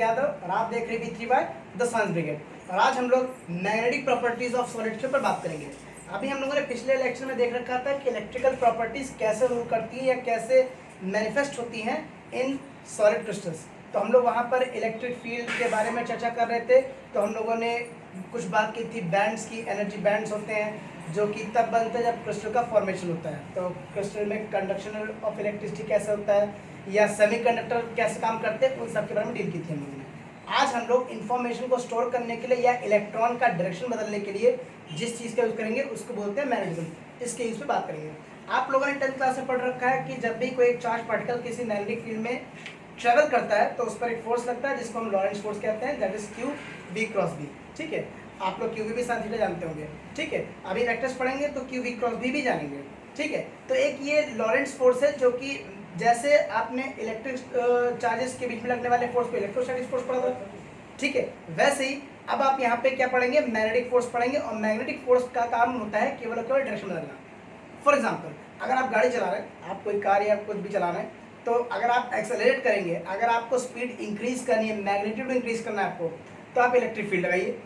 अभिषेक यादव और आप देख रहे हैं V3 by the science brigade. और आज हम लोग मैग्नेटिक प्रॉपर्टीज ऑफ सॉलिड के ऊपर बात करेंगे। अभी हम लोगों ने पिछले लेक्चर में देख रखा था कि इलेक्ट्रिकल प्रॉपर्टीज कैसे रूल करती हैं या कैसे मैनिफेस्ट होती हैं इन सॉलिड क्रिस्टल्स। तो हम लोग वहाँ पर इलेक्ट्रिक फील्ड के बारे में चर्चा कर रहे थे। तो हम लोगों ने कुछ बात की थी बैंड्स की, एनर्जी बैंड्स होते हैं जो कि तब बनते हैं जब क्रिस्टल का फॉर्मेशन होता है। तो क्रिस्टल में कंडक्शन ऑफ इलेक्ट्रिसिटी कैसे होता है या सेमीकंडक्टर कैसे काम करते हैं, उन सब के बारे में डील की थी हम लोगों ने। आज हम लोग इन्फॉर्मेशन को स्टोर करने के लिए या इलेक्ट्रॉन का डायरेक्शन बदलने के लिए जिस चीज़ का यूज़ करेंगे उसको बोलते हैं मैग्नेटिज्म। इसके यूज़ पे बात करेंगे। आप लोगों ने 10th क्लास में पढ़ रखा है कि जब भी कोई चार्ज पार्टिकल किसी मैग्नेटिक फील्ड में ट्रेवल करता है तो उस पर एक फोर्स लगता है जिसको हम लॉरेंट्ज फोर्स कहते हैं, that is q v cross b. ठीक है, आप लोग क्यू वी भी साथ ही जानते होंगे। ठीक है, अभी वेक्टर्स पढ़ेंगे तो क्यू वी क्रॉस बी भी जानेंगे। ठीक है, तो एक ये लॉरेंट्ज फोर्स है जो कि जैसे आपने इलेक्ट्रिक चार्जेस के बीच में लगने वाले फोर्स को इलेक्ट्रोस्टैटिक फोर्स पढ़ा था। ठीक है, वैसे ही अब आप यहाँ पे क्या पढ़ेंगे, मैग्नेटिक फोर्स पढ़ेंगे। और मैग्नेटिक फोर्स का काम होता है केवल और केवल डायरेक्शन बदलना। फॉर एग्जाम्पल, अगर आप गाड़ी चला रहे हैं, आप कोई कार या कुछ भी चला रहे हैं, तो अगर आप एक्सेलरेट करेंगे, अगर आपको स्पीड इंक्रीज करनी है, मैग्नीट्यूड इंक्रीज करना है आपको, तो आप इलेक्ट्रिक फील्ड लगाइए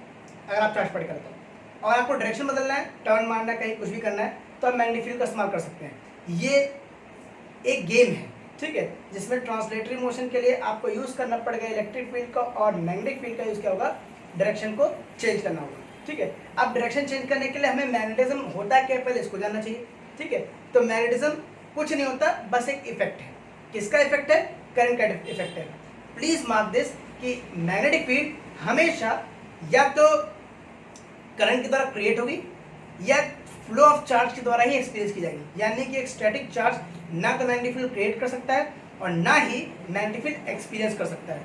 अगर आप चार्ज पढ़ करते हैं। और आपको डायरेक्शन बदलना है, टर्न मारना है, कहीं कुछ भी करना है, तो आप मैग्नेटिक फील्ड का इस्तेमाल कर सकते हैं। ये एक गेम है, ठीक है, जिसमें ट्रांसलेटरी मोशन के लिए आपको यूज़ करना पड़ेगा इलेक्ट्रिक फील्ड का, और मैग्नेटिक फील्ड का यूज़ क्या होगा, डायरेक्शन को चेंज करना होगा। ठीक है, अब डायरेक्शन चेंज करने के लिए हमें मैग्नेटिज्म होता क्या है पहले इसको जानना चाहिए। ठीक है, तो मैग्नेटिज्म कुछ नहीं होता, बस एक इफेक्ट है। किसका इफेक्ट है? करंट का इफेक्ट है। प्लीज मार्क दिस कि मैग्नेटिक फील्ड हमेशा या तो करंट की द्वारा क्रिएट होगी या फ्लो ऑफ चार्ज के द्वारा ही एक्सपीरियंस की जाएगी। यानी कि एक स्टैटिक चार्ज ना तो मैग्नेटिक फील्ड क्रिएट कर सकता है और ना ही मैग्नेटिक फील्ड एक्सपीरियंस कर सकता है।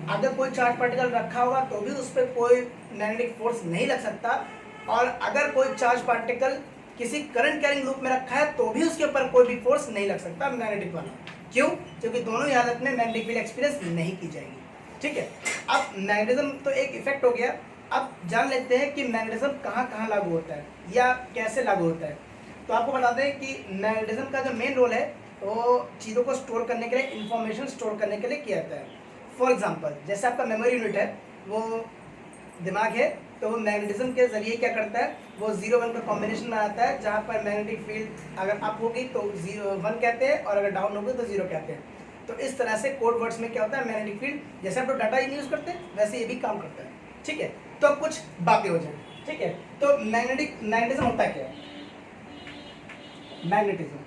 अगर कोई चार्ज पार्टिकल रखा होगा तो भी उस पर कोई मैग्नेटिक फोर्स नहीं लग सकता, और अगर कोई चार्ज पार्टिकल किसी करंट कैरिंग लूप में रखा है तो भी उसके ऊपर कोई भी फोर्स नहीं लग सकता मैग्नेटिक वाला। क्यों? क्योंकि दोनों ही हालत में मैग्नेटिक फील्ड एक्सपीरियंस नहीं की जाएगी। ठीक है, अब मैग्नेटिज्म तो एक इफेक्ट हो गया। अब जान लेते हैं कि मैग्नेटिज्म कहाँ कहाँ लागू होता है या कैसे लागू होता है। तो आपको बता दें कि मैग्नेटिज्म का जो मेन रोल है वो चीज़ों को स्टोर करने के लिए, इंफॉर्मेशन स्टोर करने के लिए किया जाता है। फॉर एग्जाम्पल, जैसे आपका मेमोरी यूनिट है, वो दिमाग है, तो वो मैग्नेटिज्म के जरिए क्या करता है, वो 0-1 का कॉम्बिनेशन में आता है, जहाँ पर मैग्नेटिक फील्ड अगर अप होगी तो 1 कहते हैं और अगर डाउन होगी तो 0 कहते हैं। तो इस तरह से कोड वर्ड्स में क्या होता है, मैग्नेटिक फील्ड जैसे आप लोग डाटा यूज़ करते हैं वैसे ये भी काम करता है। ठीक है, तो अब कुछ बातें हो जाए। ठीक है, तो मैग्नेटिज्म होता क्या है? मैग्नेटिज्म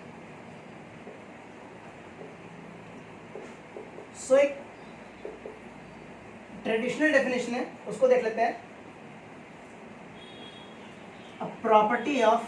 सो एक ट्रेडिशनल डेफिनेशन है, उसको देख लेते हैं। A property of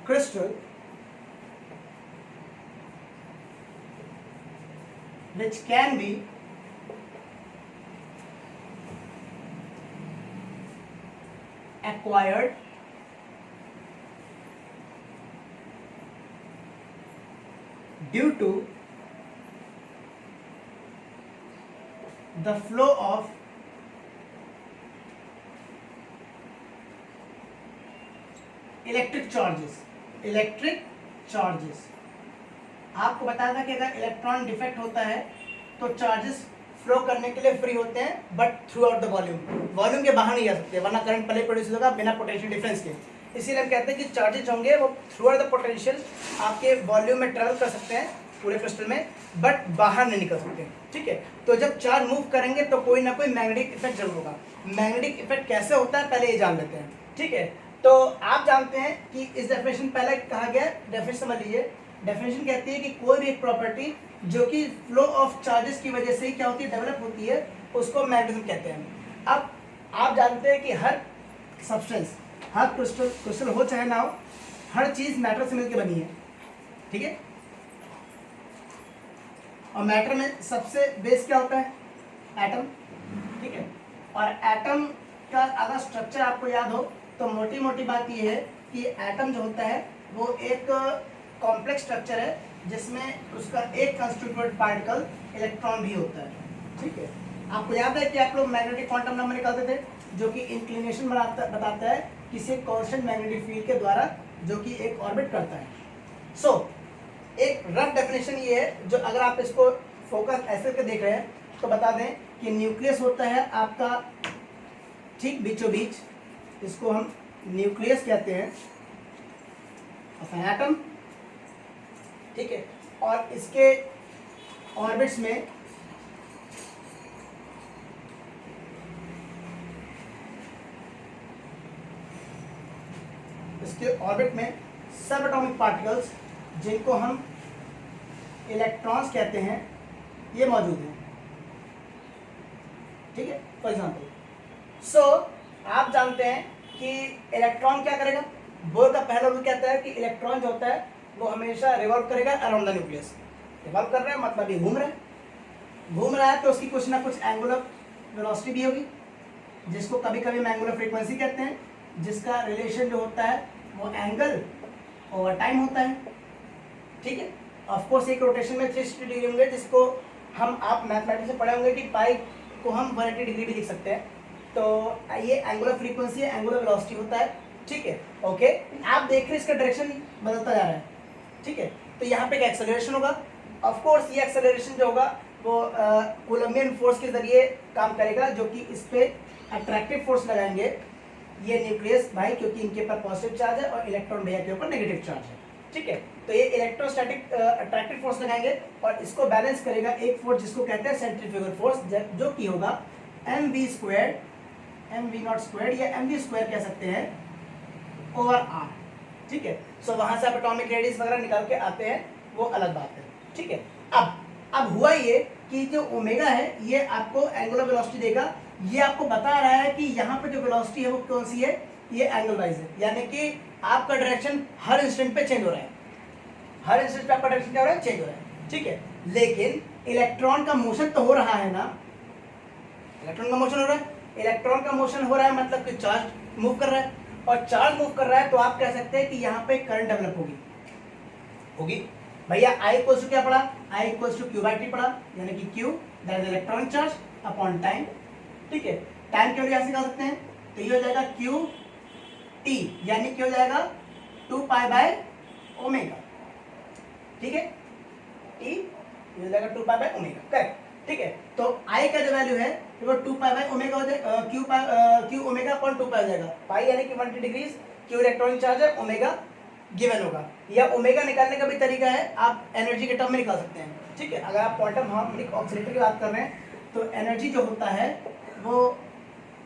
crystal which can be acquired due to the flow of electric charges. आपको बताया था कि अगर इलेक्ट्रॉन डिफेक्ट होता है तो चार्जेस फ्लो करने के लिए फ्री होते हैं, but through out the volume के बाहर नहीं जा सकते, वरना करंट पहले प्रोड्यूस होगा बिना पोटेंशियल डिफरेंस के। इसीलिए हम कहते हैं कि चार्जेस होंगे वो थ्रू आउट द पोटेंशियल आपके वॉल्यूम में ट्रेवल कर सकते हैं पूरे क्रिस्टल में, बट बाहर नहीं निकल सकते। ठीक है, तो जब चार्ज मूव करेंगे तो कोई ना कोई मैग्नेटिक इफेक्ट जरूर होगा। मैग्नेटिक इफेक्ट कैसे होता है पहले ये जान लेते हैं। ठीक है, तो आप जानते हैं कि इस डेफिनेशन पहले कहा गया, डेफिनेशन समझ लीजिए। डेफिनेशन कहती है कि कोई भी एक प्रॉपर्टी जो कि फ्लो ऑफ चार्जेस की वजह से क्या होती है, डेवलप होती है, उसको मैग्नेटिज्म कहते हैं। अब आप जानते हैं कि हर सब्सटेंस, हर क्रिस्टल हो चाहे ना हो, हर चीज़ मैटर से मिलकर बनी है। ठीक है, और मैटर में सबसे बेस क्या होता है? एटम। ठीक है, और एटम का अगर स्ट्रक्चर आपको याद हो तो मोटी मोटी बात ये है कि एटम जो होता है वो एक कॉम्प्लेक्स स्ट्रक्चर है जिसमें उसका एक कंस्टिट्यूएंट पार्टिकल इलेक्ट्रॉन भी होता है। ठीक है, आपको याद है कि आप लोग मैग्नेटिक क्वांटम नंबर निकालते थे जो कि इंक्लिनेशन बताता है किसी कांस्टेंट मैग्नेटिक फील्ड के द्वारा जो कि एक ऑर्बिट करता है। सो एक रफ डेफिनेशन ये है, जो अगर आप इसको फोकस ऐसे के देख रहे हैं तो बता दें कि न्यूक्लियस होता है आपका ठीक बीचों बीच, इसको हम न्यूक्लियस कहते हैं ऑफ एन एटम। ठीक है, और इसके ऑर्बिट्स में सब एटॉमिक पार्टिकल्स जिनको हम इलेक्ट्रॉन्स कहते हैं ये मौजूद हैं। ठीक है, फॉर एग्जाम्पल आप जानते हैं कि इलेक्ट्रॉन क्या करेगा? बोर का पहला रूल कहता है कि इलेक्ट्रॉन जो होता है वो हमेशा रिवॉल्व करेगा अराउंड द न्यूक्लियस। रिवॉल्व कर रहा है मतलब ये घूम रहा है तो उसकी कुछ ना कुछ एंगुलर वेलोसिटी भी होगी, जिसको कभी कभी हम एंगुलर फ्रीक्वेंसी कहते हैं, जिसका रिलेशन जो होता है वो एंगल ओवर टाइम होता है। ठीक है, ऑफ कोर्स एक रोटेशन में 360 डिग्री होंगे, जिसको आप मैथमेटिक्स से पढ़े होंगे कि पाई को हम 180 डिग्री भी लिख सकते हैं। तो ये एंगुलर फ्रीक्वेंसी है, एंगुलर वेलोसिटी होता है। ठीक है, ओके, आप देख रहे हैं इसका डायरेक्शन बदलता जा रहा है। ठीक है, तो यहाँ पे एक एक्सेलरेशन होगा। ऑफ कोर्स ये एक्सेलरेशन जो होगा वो कोलम्बियन फोर्स के जरिए काम करेगा, जो कि इस पे अट्रैक्टिव फोर्स लगाएंगे ये न्यूक्लियस भाई, क्योंकि इनके ऊपर पॉजिटिव चार्ज है और इलेक्ट्रॉन भैया के ऊपर नेगेटिव चार्ज है। ठीक है, तो ये इलेक्ट्रोस्टैटिक अट्रैक्टिव फोर्स लगाएंगे और इसको बैलेंस करेगा एक फोर्स जिसको कहते हैं सेंट्रीफ्यूगल फोर्स, जो कि होगा mv² mv0² या mv² कह सकते हैं ओवर r। ठीक है, सो वहां से आप एटॉमिक रेडियस वगैरह निकाल के आते हैं, वो अलग बात है। ठीक है, अब हुआ ये कि जो ओमेगा है ये आपको एंगुलर वेलोसिटी देगा। ये आपको बता रहा है कि यहाँ पे जो वेलोसिटी है वो कौन सी है, ये एंगल वाइज है, यानी कि आपका डायरेक्शन हर इंस्टेंट पे चेंज हो रहा है, हर इंस्टेंट पे आपका डायरेक्शन क्या हो रहा है, चेंज हो रहा है। ठीक है, लेकिन इलेक्ट्रॉन का मोशन तो हो रहा है ना, इलेक्ट्रॉन का मोशन हो रहा है, इलेक्ट्रॉन का मोशन हो रहा है मतलब कि चार्ज मूव कर रहा है, और चार्ज मूव कर रहा है तो आप कह सकते हैं कि यहाँ पे करंट डेवलप होगी। भैया I इक्वल्स टू क्या पढ़ा, I इक्वल्स टू Q/T पढ़ा, यानी कि Q that is electronic charge upon time. ठीक है, टाइम की वैल्यू ऐसे निकाल सकते हैं, तो ये हो जाएगा QT, यानी कि हो जाएगा 2π/ओमेगा। ठीक है, T ये हो जाएगा 2π/ओमेगा, करेक्ट। ठीक है, तो I का जो वैल्यू है वो 2π/ओमेगा हो जाएगा, Q ओमेगा अपॉन 2π हो जाएगा। पाई यानी कि 180 डिग्री, Q इलेक्ट्रॉनिक चार्ज है, ओमेगा गिवन होगा। या ओमेगा निकालने का भी तरीका है, आप एनर्जी के टर्म में निकाल सकते हैं। ठीक है, अगर आप क्वांटम हार्मोनिक ऑसिलेटर की बात कर रहे हैं तो एनर्जी जो होता है वो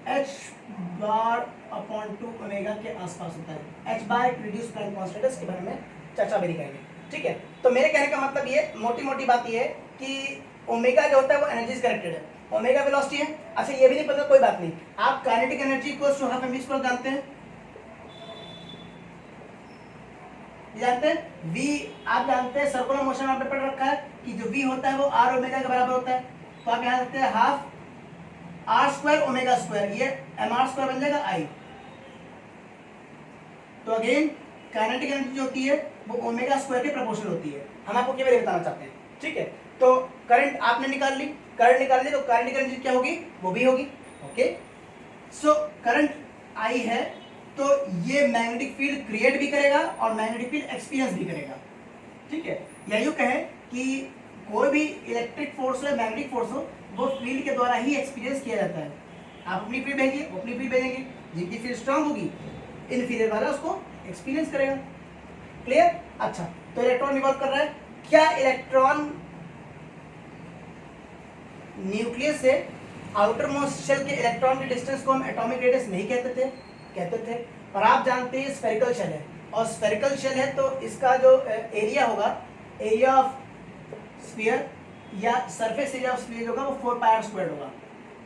h/2 ओमेगा के आसपास होता है। h रिड्यूस प्लैंक कांस्टेंट, इसके बारे में चर्चा भी करेंगे। ठीक है, तो मेरे कहने का मतलब ये मोटी मोटी बात ये है कि ओमेगा जो होता है वो एनर्जी से कनेक्टेड है, ओमेगा वेलोसिटी है। अच्छा, ये भी नहीं पता, कोई बात नहीं, आप kinetic energy equals to half mv² जानते हैं, जानते हैं v, आप जानते हैं सर्कुलर मोशन आपने पढ़ रखा है कि जो v होता है वो r ओमेगा के बराबर होता है, तो आप यहाँ सकते हैं हाफ r² ओमेगा स्क्वायर, ये mr² बन जाएगा I। तो अगेन काइनेटिक एनर्जी जो होती है वो ओमेगा स्क्वायर के प्रोपोर्शनल होती है, हम आपको केवल बताना चाहते हैं। ठीक है, तो करंट आपने निकाल ली, तो काइनेटिक एनर्जी क्या होगी, वो भी होगी। ओके, सो करंट I है तो ये मैग्नेटिक फील्ड क्रिएट भी करेगा और मैग्नेटिक फील्ड एक्सपीरियंस भी करेगा। ठीक है, या यूं कहें कि कोई भी इलेक्ट्रिक फोर्स हो, मैग्नेटिक फोर्स हो, वो फील्ड के द्वारा ही एक्सपीरियंस किया जाता है। आप अपनी फील्ड भेजिए, वो अपनी फील्ड भेजेंगे, जिनकी फील्ड स्ट्रांग होगी इनफीरियर वाला उसको एक्सपीरियंस करेगा। क्लियर? अच्छा, तो इलेक्ट्रॉन रिवॉल्व कर रहा है, क्या इलेक्ट्रॉन न्यूक्लियस से आउटर मोस्ट शेल के इलेक्ट्रॉन के डिस्टेंस को हम एटॉमिक रेडियस नहीं कहते थे। और आप जानते हैं स्फेरिकल शेल है, और स्फेरिकल शेल है तो इसका जो एरिया होगा, एरिया ऑफ स्फीयर या सरफेस एरिया ऑफ स्फीयर होगा वो 4πr² होगा।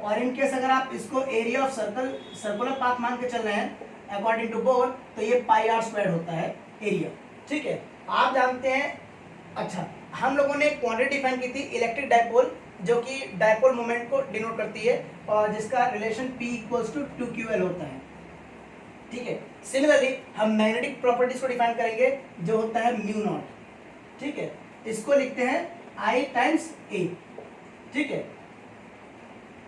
और इन केस अगर आप इसको एरिया ऑफ सर्कुलर पाथ मान के चल रहे हैं अकॉर्डिंग टू बोर, तो ये πr² होता है एरिया। ठीक है, आप जानते हैं। अच्छा, हम लोगों ने क्वांटिटी डिफाइन की थी इलेक्ट्रिक डायपोल, जो कि डायपोल मोमेंट को डिनोट करती है और जिसका relation P equals to 2QL होता है। ठीक है, सिमिलरली हम मैग्नेटिक प्रॉपर्टीज को डिफाइन करेंगे जो होता है म्यू नॉट। ठीक है, इसको लिखते हैं I टाइम्स A। ठीक है,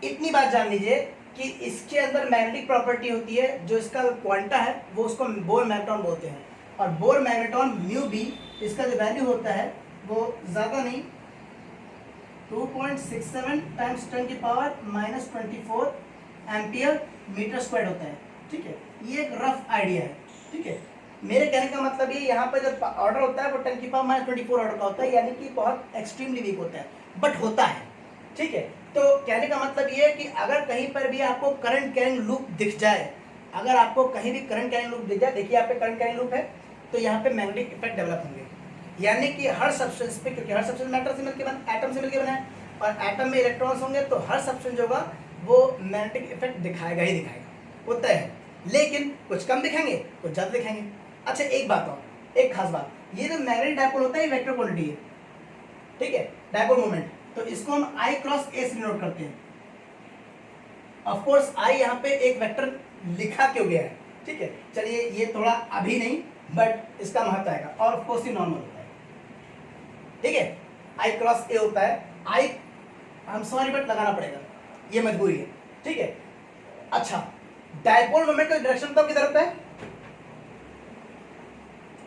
इतनी बात जान लीजिए कि इसके अंदर मैग्नेटिक प्रॉपर्टी होती है, जो इसका क्वांटा है वो उसको बोर मैग्नेटॉन बोलते हैं, और बोर मैग्नेटॉन म्यू बी, इसका जो वैल्यू होता है वो ज़्यादा नहीं 2.67 टाइम्स 10⁻⁻24 एम्पियर मीटर स्क्वायर होता है। ठीक है, ये एक रफ आइडिया है। ठीक है, मेरे कहने का मतलब ये यहाँ पर जब ऑर्डर होता है वो 10⁻⁻24 ऑर्डर का होता है, यानी कि बहुत एक्सट्रीमली वीक होता है, बट होता है। ठीक है, तो कहने का मतलब ये है कि अगर कहीं पर भी आपको करंट कैरिंग लूप दिख जाए, अगर आपको कहीं भी करंट कैरिंग लूप दिख जाए, देखिए यहाँ पे करंट कैरिंग लूप है, तो यहाँ पे मैग्नेटिक इफेक्ट डेवलप होंगे। यानी कि हर सब्सटेंस पे, क्योंकि हर सब्सटेंस मैटर से मिलकर बना, एटम से मिलकर बना है, और एटम में इलेक्ट्रॉन्स होंगे, तो हर सब्सटेंस जो होगा वो मैग्नेटिक इफेक्ट दिखाएगा ही दिखाएगा, होता है। लेकिन कुछ कम दिखाएंगे, कुछ ज़्यादा दिखाएंगे। अच्छा, एक बात और, एक खास बात, ये जो मैग्नेटिक डायपोल होता है ये वेक्टर क्वांटिटी है। ठीक है, डायपोल मोमेंट, तो इसको हम I क्रॉस A से डिनोट करते हैं। ऑफ कोर्स I यहाँ पे एक वेक्टर लिखा क्यों गया है, ठीक है, चलिए ये थोड़ा अभी नहीं, बट इसका महत्व आएगा, और ऑफ कोर्स ये नॉर्मल होता है। ठीक है, I क्रॉस A होता है, I हम सॉरी बट लगाना पड़ेगा, ये मजबूरी है। ठीक है, अच्छा, डायपोल मोमेंट का डायरेक्शन तो किधर होता है,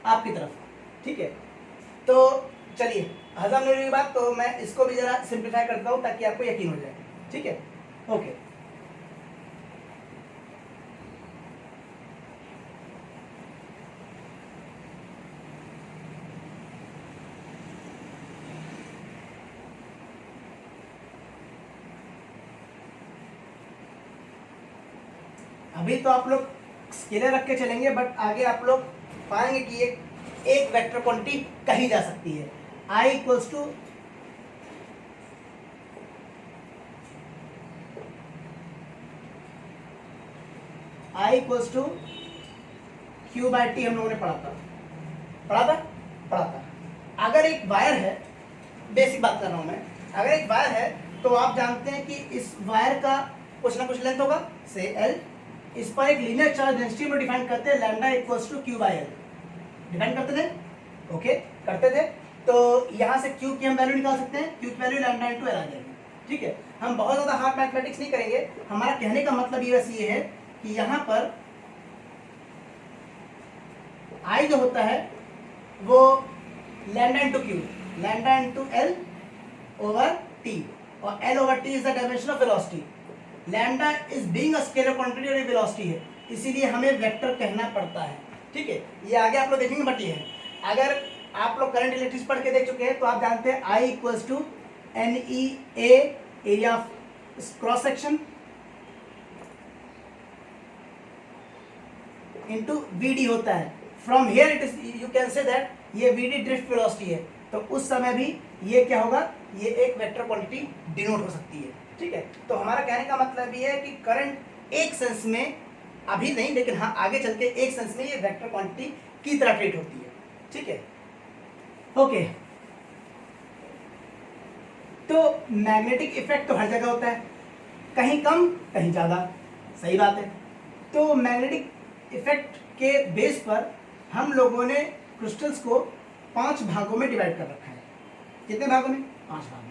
आपकी तरफ। ठीक है, तो चलिए हजम नहीं हुई बात, तो मैं इसको भी जरा सिंप्लीफाई करता हूं ताकि आपको यकीन हो जाए। ठीक है, ओके, अभी तो आप लोग स्केलर रख के चलेंगे, बट आगे आप लोग पाएंगे कि एक वेक्टर क्वांटिटी कही जा सकती है। I equals to Q by t हम लोगों ने पढ़ा था। अगर एक वायर है, बेसिक बात कर रहा हूं मैं, अगर एक वायर है तो आप जानते हैं कि इस वायर का कुछ ना कुछ लेंथ होगा, से L, इस पर एक लीनियर चार्ज डेंसिटी में डिफाइन करते हैं, lambda equals to Q by L define करते थे। ओके, करते थे, तो यहाँ से Q की हम वैल्यू निकाल सकते हैं, Q की वैल्यू लैम्डा इंटू L आ जाएगी। ठीक है, हम बहुत ज़्यादा हार्ड मैथमेटिक्स नहीं करेंगे, हमारा कहने का मतलब ये वैसे ये है कि यहाँ पर I जो होता है वो lambda into Q, lambda into L over T, और L over T is the dimension of velocity. Lambda is being a scalar quantity और वेलोसिटी है, इसीलिए हमें वेक्टर कहना पड़ता है। ठीक है, ये आगे आप लोग देखेंगे, बट ये है, अगर आप लोग करंट इलेक्ट्रिसिटी पढ़ के देख चुके हैं तो आप जानते हैं I equals to NEA, area of cross section, into VD होता है। From here it is, you can say that ये VD ड्रिफ्ट वेलोसिटी है, तो उस समय भी ये क्या होगा, ये एक वेक्टर क्वांटिटी डिनोट हो सकती है। ठीक है, तो हमारा कहने का मतलब ये है कि करंट एक सेंस में, अभी नहीं लेकिन हाँ आगे चल के एक सेंस में ये वेक्टर क्वांटिटी की तरह ट्रीट होती है। ठीक है, ओके, तो मैग्नेटिक इफेक्ट तो हर जगह होता है, कहीं कम कहीं ज़्यादा, सही बात है। तो मैग्नेटिक इफेक्ट के बेस पर हम लोगों ने क्रिस्टल्स को 5 भागों में डिवाइड कर रखा है। कितने भागों में? 5 भागों में।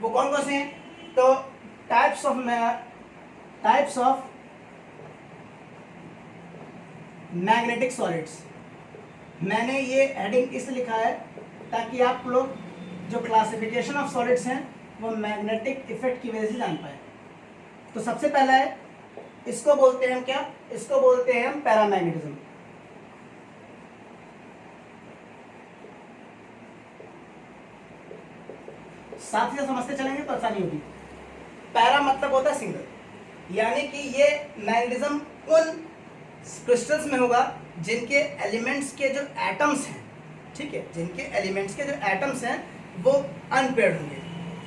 वो कौन कौन से हैं? तो टाइप्स ऑफ मैग्नेटिक सॉलिड्स, मैंने ये हेडिंग इसलिए लिखा है ताकि आप लोग जो क्लासिफिकेशन ऑफ सॉलिड्स हैं वो मैग्नेटिक इफेक्ट की वजह से जान पाए। तो सबसे पहला है, इसको बोलते हैं हम क्या, इसको बोलते हैं हम पैरामैग्नेटिज्म। साथ ही साथ समझते चलेंगे तो आसानी होगी। पैरा मतलब होता है सिंगल, यानी कि ये मैग्नेटिज्म उन क्रिस्टल्स में होगा जिनके एलिमेंट्स के जो एटम्स हैं, ठीक है, जिनके एलिमेंट्स के जो एटम्स हैं वो अनपेयर्ड होंगे,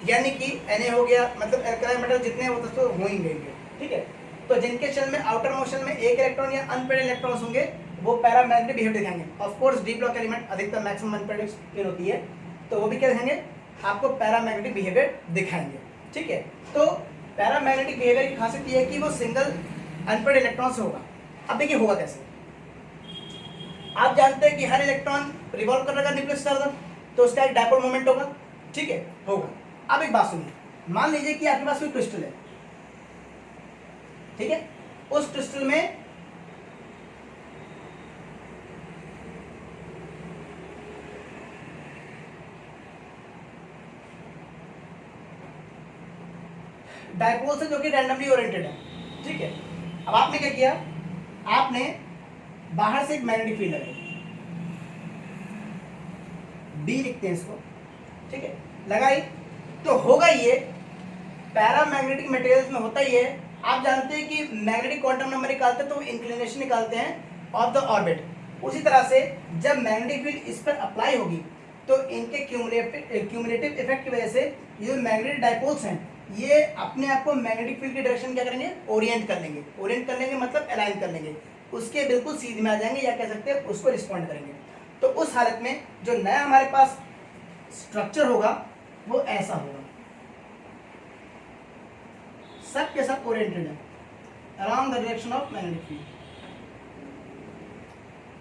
यानी कि Na हो गया, मतलब एल्कलाइन मेटल जितने हैं वो तो होंगे, ठीक है। तो जिनके शेल में आउटर मोशन में एक इलेक्ट्रॉन या अनपेयर्ड इलेक्ट्रॉन्स होंगे वो पैरामैग्नेटिक बिहेवियर दिखाएंगे। Of course D block element अधिकतर मैक्सिमम अनपेयर्ड स्पिन होती है, तो वो भी क्या दिखाएंगे, आपको पैरामैग्नेटिक बिहेवियर दिखाएंगे, ठीक है। तो पैरामैग्नेटिक बिहेवियर की खासियत ये है कि वो सिंगल अनपेयर्ड इलेक्ट्रॉन से होगा। अब देखिए होगा कैसे, आप जानते हैं कि हर इलेक्ट्रॉन रिवॉल्व कर रहा है न्यूक्लियस के अंदर, तो उसका एक डायपोल मोमेंट होगा, ठीक है, होगा। अब एक बात सुनिए, मान लीजिए कि आपके पास कोई क्रिस्टल है, ठीक है, उस क्रिस्टल में डायपोल्स है जो कि रैंडमली ओरिएंटेड है, ठीक है। अब आपने क्या किया, आपने बाहर से एक मैग्नेटिक फील्ड लगाई, बी लिखते हैं इसको, ठीक है, लगाई, तो होगा ये पैरामैग्नेटिक मटेरियल्स में होता ही है। आप जानते हैं कि मैग्नेटिक क्वांटम नंबर निकालते हैं तो इंक्लिनेशन निकालते हैं ऑफ द ऑर्बिट। उसी तरह से जब मैग्नेटिक फील्ड इस पर अप्लाई होगी तो इनके क्यूमुलेटिव इफेक्ट की वजह से ये मैग्नेटिक डायपोल्स हैं, ये अपने आप को मैग्नेटिक फील्ड की डायरेक्शन क्या करेंगे, ओरिएंट कर लेंगे। ओरिएंट कर लेंगे मतलब अलाइन कर लेंगे, उसके बिल्कुल सीधे में आ जाएंगे, या कह सकते हैं उसको रिस्पॉन्ड करेंगे। तो उस हालत में जो नया हमारे पास स्ट्रक्चर होगा वो ऐसा होगा, सब के सब ओरिएंटेड है around the direction of magnetic field,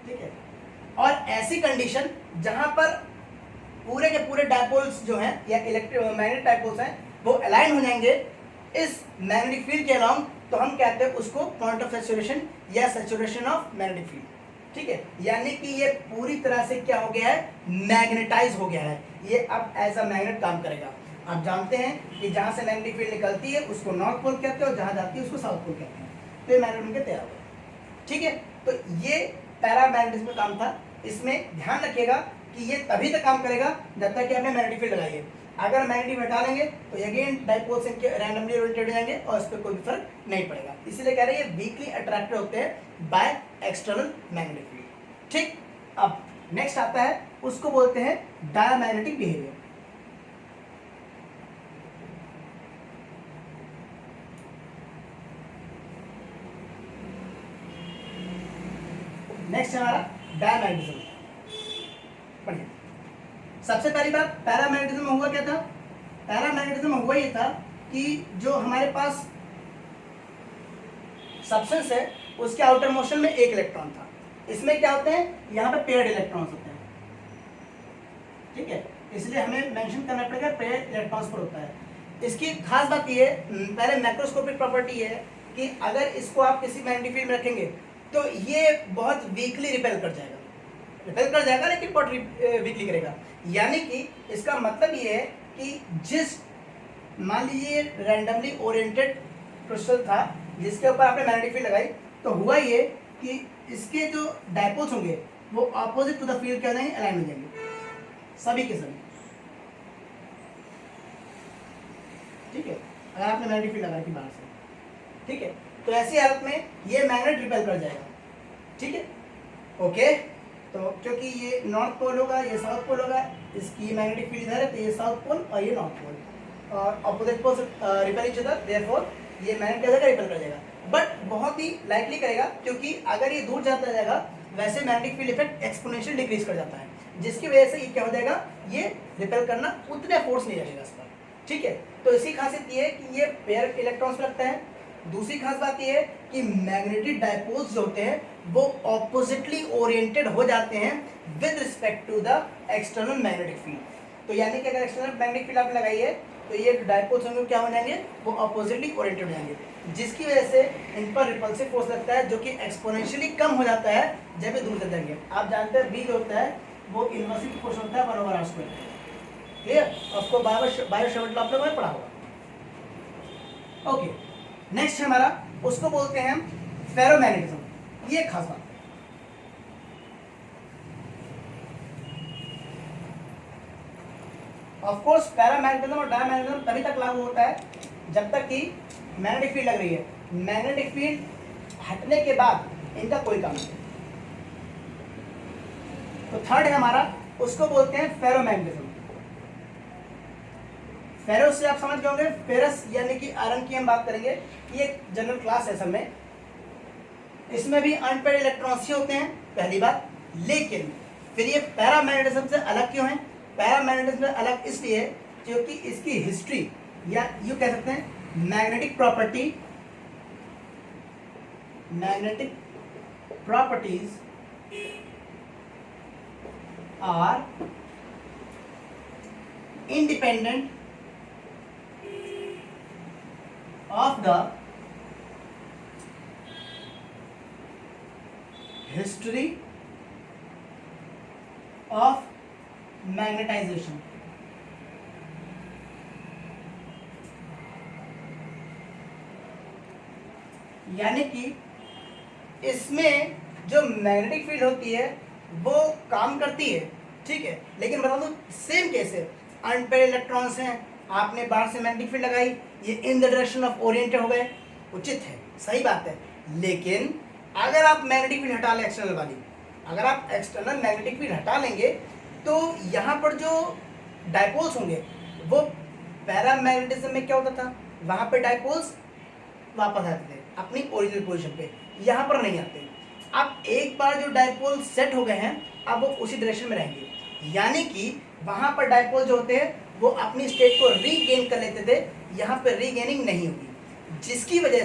ठीक है। और ऐसी कंडीशन जहां पर पूरे के पूरे डायपोल्स जो हैं या मैग्नेटिक डायपोल्स हैं वो अलाइन हो जाएंगे इस मैग्नेटिक फील्ड के अलाउंग, तो हम कहते हैं उसको पॉइंट ऑफ सैचुरेशन या सैचुरेशन ऑफ मैग्नेटिक फील्ड, ठीक है। यानी कि ये पूरी तरह से क्या हो गया है, मैग्नेटाइज हो गया है, ये अब एज अ मैग्नेट काम करेगा। आप जानते हैं कि जहां से मैग्नेटिक फील्ड निकलती है उसको नॉर्थ पोल कहते हैं और जहां जाती है उसको साउथ पोल कहते हैं, तो ये मैग्नेट उनके तैयार हुआ, ठीक है। तो ये पैरामैग्नेटिज्म का काम था। इसमें ध्यान रखिएगा कि ये तभी तक काम करेगा जब तक कि आपने मैग्नेटिक फील्ड लगाई है। अगर मैग्नेटिक हटा लेंगे तो अगेन डायपोल्स इनके रैंडमली ओरिएंटेड हो जाएंगे और इस पर कोई फर्क नहीं पड़ेगा। इसीलिए कह रहे हैं ये वीकली अट्रैक्टेड होते हैं बाय एक्सटर्नल मैग्नेटिक फील्ड, ठीक। अब नेक्स्ट आता है, उसको बोलते हैं डायमैग्नेटिक बिहेवियर। नेक्स्ट हमारा डायमैग्नेटिज्म। बढ़िया, सबसे पहली बात पैरामैग्नेटिज्म में हुआ क्या था, पैरामैग्नेटिज्म में हुआ ये था कि जो हमारे पास सब्सटेंस है उसके आउटर मोशन में एक इलेक्ट्रॉन था। इसमें क्या होते हैं, यहाँ पे पेयर्ड इलेक्ट्रॉन्स होते हैं, ठीक है, इसलिए हमें मेंशन करना पड़ेगा पेयर्ड इलेक्ट्रॉन्स पर होता है। इसकी खास बात ये है, पहले मैक्रोस्कोपिक प्रॉपर्टी है कि अगर इसको आप किसी मैग्नेटिक फील्ड में रखेंगे तो ये बहुत वीकली रिपेल कर जाएगा, लेकिन बहुत वीकली करेगा। यानी कि इसका मतलब ये है कि जिस मान लीजिए रैंडमली ओरिएंटेड क्रिस्टल था जिसके ऊपर आपने मैग्नेटिक फील्ड लगाई, तो हुआ ये कि इसके जो डायपोल्स होंगे वो ऑपोजिट टू द फील्ड क्या हो जाएंगे, अलाइन हो जाएंगे, सभी के सभी, ठीक है। अगर आपने मैग्नेटिक फील्ड लगा रखी बाहर से, ठीक है, तो ऐसी हालत में ये मैग्नेट रिपेल कर जाएगा, ठीक है, ओके। तो क्योंकि ये नॉर्थ पोल होगा, ये साउथ पोल होगा, इसकी मैग्नेटिक फील्ड इधर है तो ये साउथ पोल और ये नॉर्थ पोल और opposite pole repel each other, therefore ये मैग्नेट क्या जाएगा, रिपेल कर जाएगा। बट बहुत ही लाइटली करेगा, क्योंकि अगर ये दूर जाता जाएगा वैसे magnetic field effect exponential decrease कर जाता है, जिसकी वजह से ये क्या हो जाएगा, ये रिपेल करना उतने फोर्स नहीं लगेगा इस पर, ठीक है। तो इसकी खासियत ये है कि ये पेयर इलेक्ट्रॉन्स लगता है। दूसरी खास बात ये है कि मैग्नेटिक डायपोल्स जो होते हैं वो ऑपोजिटली ओरिएंटेड हो जाते हैं with respect to the external magnetic field. तो यानी कि अगर एक्सटर्नल मैग्नेटिक फील्ड आपने लगाई है तो ये डायपोल्स होंगे क्या हो जाएंगे, वो ऑपोजिटली ओरिएंटेड हो जाएंगे, जिसकी वजह से इन पर रिपल्सिव फोर्स लगता है जो कि एक्सपोनेंशियली कम हो जाता है जब ये दूर चले जाएंगे। आप जानते हैं बी जो होता है वो इन्वर्सिव फोर्स होता है 1/r², क्लियर, आपको बायो-सावर्ट लॉ आपने पढ़ा होगा, ओके। नेक्स्ट हमारा उसको बोलते हैं फेरोमैग्नेटिज्म। ये खास बात है, ऑफ कोर्स पैरामैग्नेटिज्म और डायमैग्नेटिज्म तभी तक लागू होता है जब तक कि मैग्नेटिक फील्ड लग रही है। मैग्नेटिक फील्ड हटने के बाद इनका कोई काम नहीं। तो थर्ड है हमारा, उसको बोलते हैं फेरोमैग्नेटिज्म। फेरो से आप समझ गए होंगे, फेरस यानी कि आयरन की हम बात करेंगे। ये एक जनरल क्लास है असल में, इसमें भी अनपेड इलेक्ट्रॉन्स ही होते हैं, पहली बात। लेकिन फिर ये पैरामैग्नेटिज्म से अलग क्यों है? पैरामैग्नेटिज्म से अलग इसलिए क्योंकि इसकी हिस्ट्री, या यूं कह सकते हैं magnetic properties are independent of the history of magnetization। यानी कि इसमें जो मैग्नेटिक फील्ड होती है वो काम करती है, ठीक है, लेकिन बता दो सेम केस है, अनपेड इलेक्ट्रॉन्स हैं, आपने बाहर से मैग्नेटिक फील्ड लगाई, ये in the direction of oriented हो गए, उचित है, सही बात है। लेकिन अगर आप मैग्नेटिक फील्ड हटा लें एक्सटर्नल वाली, अगर आप एक्सटर्नल मैग्नेटिक फील्ड हटा लेंगे तो यहाँ पर जो डायपोल्स होंगे वो पैरामैग्नेटिज्म में क्या होता था, वहाँ पे डायपोल्स वापस आते थे अपनी ओरिजिनल पोजीशन पे, यहाँ पर नहीं आते। अब एक बार जो डायपोल सेट हो गए हैं अब वो उसी डायरेक्शन में रहेंगे, यानी कि वहाँ पर डायपोल जो होते हैं वो अपनी स्टेट को रीगेन कर लेते थे, यहाँ पर रीगेनिंग नहीं होगी, जिसकी वजह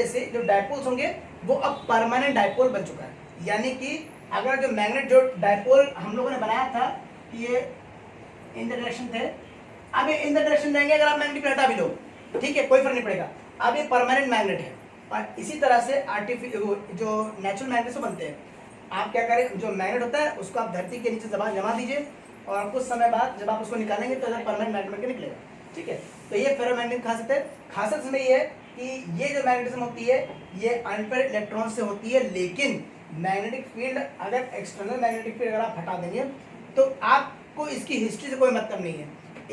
से जो डायपोल्स होंगे वो अब परमानेंट डायपोल बन चुका है। यानी कि अगर जो मैग्नेट जो डायपोल हम लोगों ने बनाया था कि ये इन द डायरेक्शन थे, अब ये इन द डायरेक्शन रहेंगे, अगर आप मैग्नेट हटा भी लो, ठीक है, कोई फर्क नहीं पड़ेगा, अब ये परमानेंट मैग्नेट है। और इसी तरह से जो नेचुरल मैग्नेट से बनते हैं, आप क्या करें, जो मैग्नेट होता है उसको आप धरती के नीचे जमा दीजिए और कुछ समय बाद जब आप उसको निकालेंगे तो इधर परमानेंट मैग्नेट निकलेगा, ठीक है। तो ये फेरोमैग्नेटिक खासियत है। खासियत इसमें ये है कि ये जो मैग्नेटिज्म होती है ये अनपेड इलेक्ट्रॉन से होती है, लेकिन मैग्नेटिक फील्ड अगर एक्सटर्नल मैग्नेटिक फील्ड अगर आप हटा देंगे तो आपको इसकी हिस्ट्री से कोई मतलब नहीं है।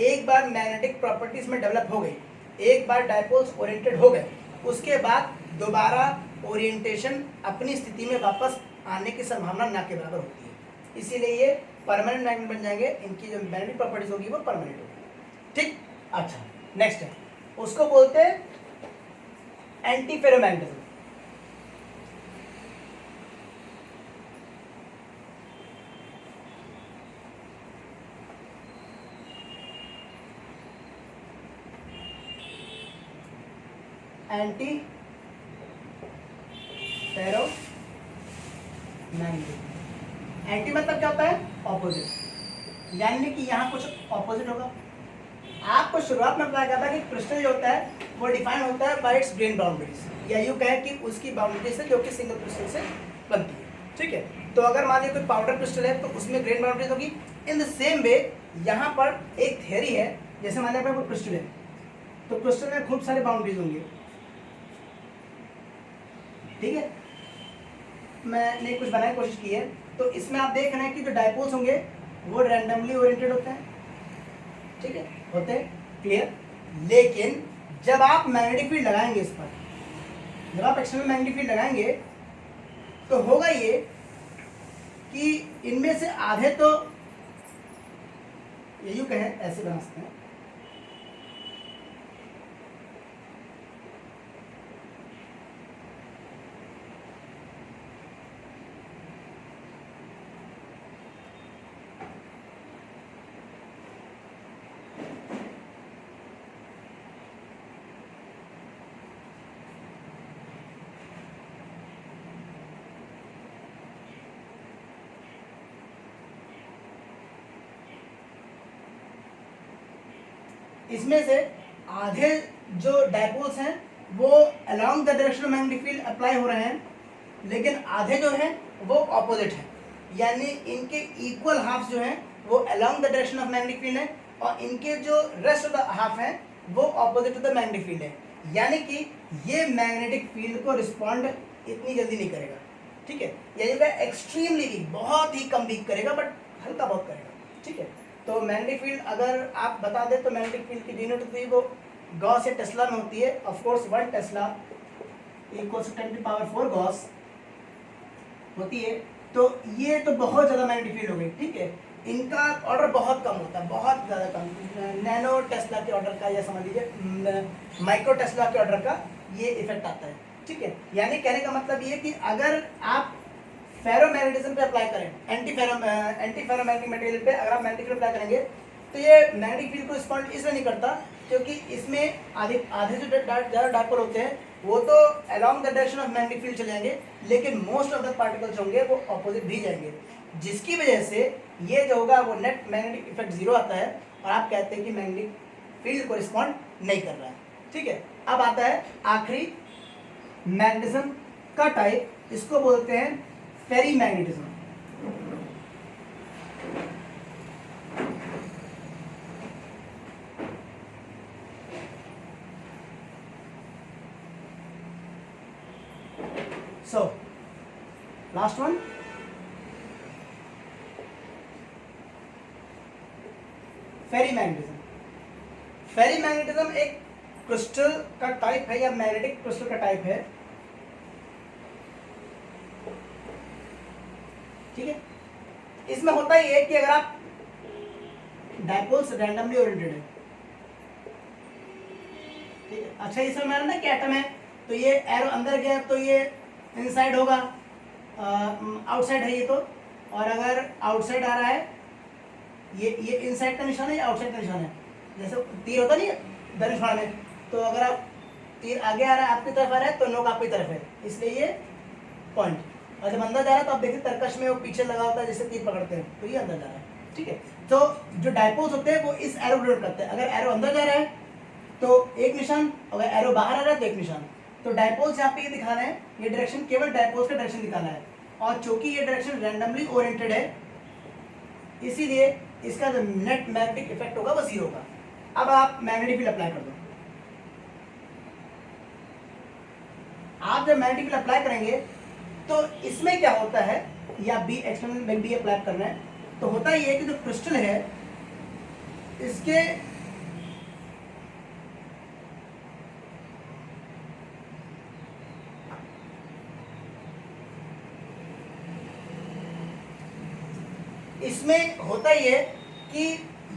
एक बार मैग्नेटिक प्रॉपर्टीज में डेवलप हो गई, एक बार डायपोल्स ओरिएंटेड हो गए, उसके बाद दोबारा ओरिएंटेशन अपनी स्थिति में वापस आने की संभावना ना के बराबर होती है, इसीलिए ये परमानेंट मैग्नेट बन जाएंगे, इनकी जो मैग्नेटिक प्रॉपर्टीज होगी वो परमानेंट होगी, ठीक। अच्छा, नेक्स्ट है, उसको बोलते हैं anti ferromagnetism. Anti ferromagnetism, anti मतलब क्या होता है, ऑपोजिट, यानी कि यहाँ कुछ ऑपोजिट होगा। आपको शुरुआत में बताया गया था कि क्रिस्टल जो होता है वो डिफाइन होता है बाय इट्स ग्रेन बाउंड्रीज, या यूँ कहें कि उसकी बाउंड्रीज है जो कि सिंगल क्रिस्टल से बनती है, ठीक है। तो अगर मान लीजिए कोई पाउडर क्रिस्टल है तो उसमें ग्रेन बाउंड्रीज होगी। इन द सेम वे यहाँ पर एक थ्योरी है, जैसे मान लीजिए कोई क्रिस्टल है तो क्रिस्टल में खूब सारे बाउंड्रीज होंगे, ठीक है, मैंने कुछ बनाने की कोशिश की है। तो इसमें आप देख रहे हैं कि जो डायपोल्स होंगे वो रैंडमली ओरिएंटेड होते हैं, ठीक है, होते हैं, क्लियर। लेकिन जब आप मैग्नेटिक फील्ड लगाएंगे इस पर, जब आप एक्सटर्नल मैग्नेटिक फील्ड लगाएंगे तो होगा ये कि इनमें से आधे तो ये यूं कहें ऐसे बना सकते हैं, इसमें से आधे जो डायपोल्स हैं वो along the direction of magnetic field apply हो रहे हैं, लेकिन आधे जो हैं वो ऑपोजिट हैं, यानी इनके इक्वल हाफ जो हैं वो along the direction of magnetic field है और इनके जो रेस्ट ऑफ द हाफ हैं वो opposite to the magnetic field है, यानी कि ये मैग्नेटिक फील्ड को रिस्पॉन्ड इतनी जल्दी नहीं करेगा, ठीक है, यानी एक्सट्रीमली वीक, बहुत ही कम वीक करेगा, बट हल्का बहुत करेगा, ठीक है। तो मैग्नेटिक फील्ड अगर आप बता दें तो मैग्नेटिक फील्ड की यूनिट होती है वो गॉस या टेस्ला में होती है। Of course 1 tesla equals to 10⁴ gauss होती है। तो ये तो बहुत ज़्यादा मैग्नेटिक फील्ड हो गई, ठीक है। इनका ऑर्डर बहुत कम होता है, बहुत ज़्यादा कम, नैनो टेस्ला के ऑर्डर का, या समझ लीजिए माइक्रो टेस्ला के ऑर्डर का ये इफेक्ट आता है, ठीक है। यानी कहने का मतलब ये कि अगर आप फेरोमैग्नेटिज्म पे अप्लाई करें, एंटी फेरोमैग्नेटिक मटेरियल पे अगर आप मैग्नेटिक फील्ड अप्लाई करेंगे, तो ये मैग्नेटिक फील्ड को रिस्पॉन्ड इसलिए नहीं करता क्योंकि इसमें आधे जो ज़्यादा डायपोल होते हैं वो तो along the direction of magnetic field चले जाएंगे, लेकिन मोस्ट ऑफ द पार्टिकल्स होंगे वो ऑपोजिट भी जाएंगे, जिसकी वजह से ये जो होगा वो नेट मैग्नेटिक इफेक्ट जीरो आता है और आप कहते हैं कि मैग्नेटिक फील्ड को रिस्पॉन्ड नहीं कर रहा है, ठीक है। अब आता है आखिरी मैग्नेटिज्म का टाइप, इसको बोलते हैं फेरी मैग्नेटिज्म। So, last one. फेरी मैग्नेटिज्म। फेरी मैग्नेटिज्म एक क्रिस्टल का टाइप है या मैग्नेटिक क्रिस्टल का टाइप है, ठीक है। इसमें होता ही है कि अगर आप डायपोल्स रैंडमली ओरिएंटेड है, ठीक है। अच्छा, इसमें मैंने ना कि एटम है तो ये एरो अंदर गया तो ये इनसाइड होगा, आउटसाइड है ये तो, और अगर आउटसाइड आ रहा है ये इनसाइड का निशान है या आउटसाइड का निशान है, जैसे तीर होता नहीं है धनुष में, तो अगर आप तीर आगे आ रहा है आपकी तरफ आ रहा है तो नोक आपकी तरफ है, इसलिए ये पॉइंट, और जब अंदर जा रहा है तो आप देखिए तरकश में वो पीछे लगा होता है जिससे तीर पकड़ते हैं, तो ये अंदर जा रहा है, ठीक है। तो जो डायपोल्स होते हैं वो इस एरो को करते हैं, अगर एरो अंदर जा रहा है तो एक निशान, अगर एरो बाहर आ रहा है तो एक निशान। तो डायपोल्स यहाँ पे ये दिखा रहे हैं, ये डायरेक्शन केवल डायपोल्स का डायरेक्शन दिखाना है, और चूंकि ये डायरेक्शन रैंडमली ओरिएंटेड है इसीलिए इसका जो नेट मैग्नेटिक इफेक्ट होगा वो जीरो होगा। अब आप मैग्नेटिक फील्ड अप्लाई कर दो, आप जब मैग्नेटिक फील्ड अप्लाई करेंगे तो इसमें क्या होता है, या बी एक्सटर्नल में बी अप्लाई करना है, तो होता ये है कि जो क्रिस्टल है इसके इसमें होता ही है कि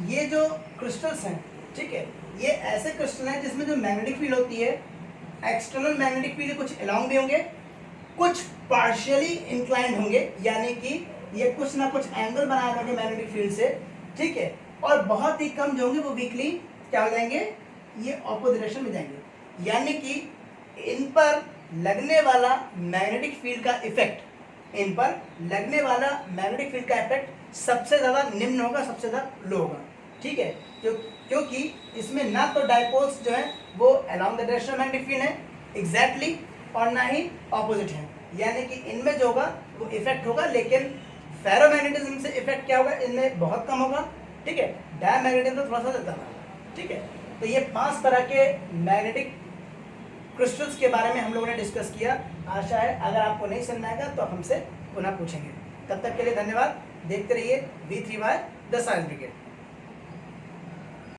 ये जो क्रिस्टल्स हैं, ठीक है, ये ऐसे क्रिस्टल हैं जिसमें जो मैग्नेटिक फील्ड होती है, एक्सटर्नल मैग्नेटिक फील्ड कुछ अलोंग भी होंगे, कुछ पार्शियली इंक्लाइंड होंगे, यानी कि ये कुछ ना कुछ एंगल बनाए रखेंगे मैग्नेटिक फील्ड से, ठीक है, और बहुत ही कम जो होंगे वो वीकली क्या हो जाएंगे, ये ऑपोजिट डायरेक्शन में जाएंगे, यानी कि इन पर लगने वाला मैग्नेटिक फील्ड का इफेक्ट, इन पर लगने वाला मैग्नेटिक फील्ड का इफेक्ट सबसे ज़्यादा निम्न होगा, सबसे ज़्यादा लो होगा, ठीक है। क्योंकि इसमें ना तो डायपोल्स जो है वो along the direction of magnetic field है एग्जैक्टली, और ना ही ऑपोजिट है, यानी कि इनमें जो होगा वो इफेक्ट होगा, लेकिन फेरोमैग्नेटिज्म से इफेक्ट क्या होगा, इनमें बहुत कम होगा, ठीक है। डायमैग्नेटिज्म थोड़ा सा ज़्यादा होगा, ठीक है। तो ये 5 तरह के मैग्नेटिक क्रिस्टल्स के बारे में हम लोगों ने डिस्कस किया। आशा है अगर आपको नहीं समझ आएगा तो हमसे पुनः पूछेंगे। तब तक के लिए धन्यवाद। देखते रहिए V3Y द साइंस ब्रिगेड।